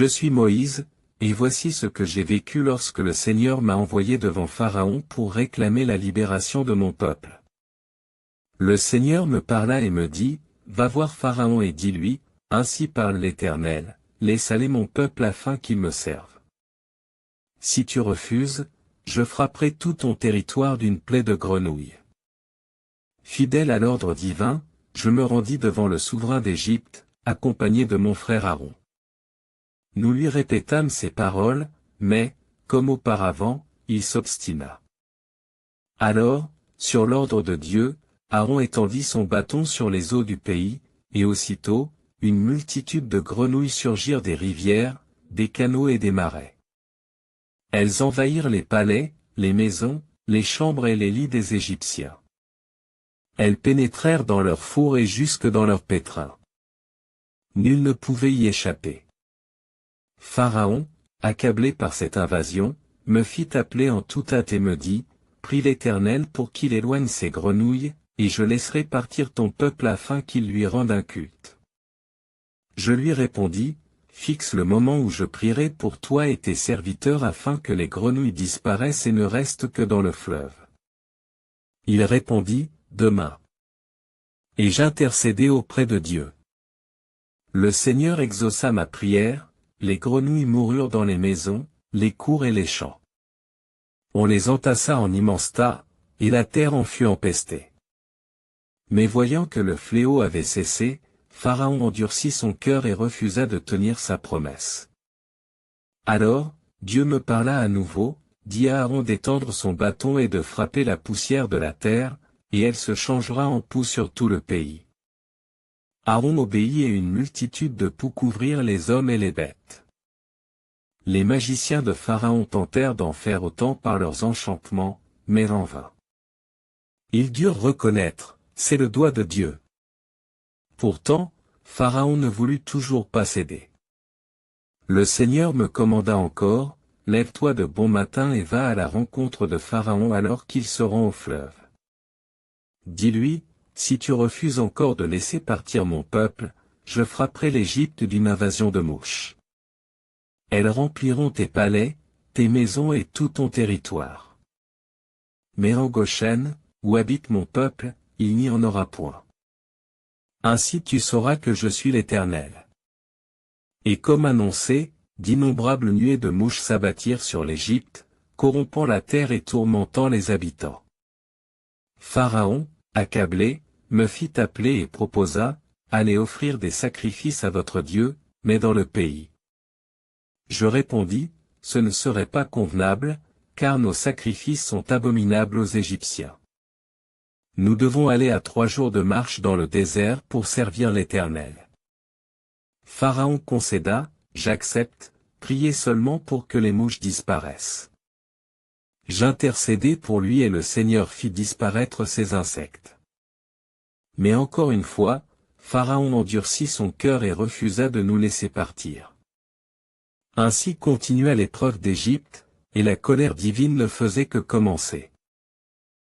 Je suis Moïse, et voici ce que j'ai vécu lorsque le Seigneur m'a envoyé devant Pharaon pour réclamer la libération de mon peuple. Le Seigneur me parla et me dit, va voir Pharaon et dis-lui, ainsi parle l'Éternel, laisse aller mon peuple afin qu'il me serve. Si tu refuses, je frapperai tout ton territoire d'une plaie de grenouilles. Fidèle à l'ordre divin, je me rendis devant le souverain d'Égypte, accompagné de mon frère Aaron. Nous lui répétâmes ces paroles, mais, comme auparavant, il s'obstina. Alors, sur l'ordre de Dieu, Aaron étendit son bâton sur les eaux du pays, et aussitôt, une multitude de grenouilles surgirent des rivières, des canaux et des marais. Elles envahirent les palais, les maisons, les chambres et les lits des Égyptiens. Elles pénétrèrent dans leurs fours et jusque dans leurs pétrins. Nul ne pouvait y échapper. Pharaon, accablé par cette invasion, me fit appeler en toute hâte et me dit, prie l'Éternel pour qu'il éloigne ces grenouilles, et je laisserai partir ton peuple afin qu'il lui rende un culte. Je lui répondis, fixe le moment où je prierai pour toi et tes serviteurs afin que les grenouilles disparaissent et ne restent que dans le fleuve. Il répondit, demain. Et j'intercédai auprès de Dieu. Le Seigneur exauça ma prière, les grenouilles moururent dans les maisons, les cours et les champs. On les entassa en immenses tas, et la terre en fut empestée. Mais voyant que le fléau avait cessé, Pharaon endurcit son cœur et refusa de tenir sa promesse. Alors, Dieu me parla à nouveau, dit à Aaron d'étendre son bâton et de frapper la poussière de la terre, et elle se changera en poux sur tout le pays. Aaron obéit et une multitude de poux couvrirent les hommes et les bêtes. Les magiciens de Pharaon tentèrent d'en faire autant par leurs enchantements, mais en vain. Ils durent reconnaître, c'est le doigt de Dieu. Pourtant, Pharaon ne voulut toujours pas céder. Le Seigneur me commanda encore, lève-toi de bon matin et va à la rencontre de Pharaon alors qu'il se rend au fleuve. Dis-lui, si tu refuses encore de laisser partir mon peuple, je frapperai l'Égypte d'une invasion de mouches. Elles rempliront tes palais, tes maisons et tout ton territoire. Mais en Goshen, où habite mon peuple, il n'y en aura point. Ainsi tu sauras que je suis l'Éternel. Et comme annoncé, d'innombrables nuées de mouches s'abattirent sur l'Égypte, corrompant la terre et tourmentant les habitants. Pharaon, accablé, me fit appeler et proposa, allez offrir des sacrifices à votre Dieu, mais dans le pays. Je répondis, ce ne serait pas convenable, car nos sacrifices sont abominables aux Égyptiens. Nous devons aller à 3 jours de marche dans le désert pour servir l'Éternel. Pharaon concéda, j'accepte, priez seulement pour que les mouches disparaissent. J'intercédai pour lui et le Seigneur fit disparaître ces insectes. Mais encore une fois, Pharaon endurcit son cœur et refusa de nous laisser partir. Ainsi continua l'épreuve d'Égypte, et la colère divine ne faisait que commencer.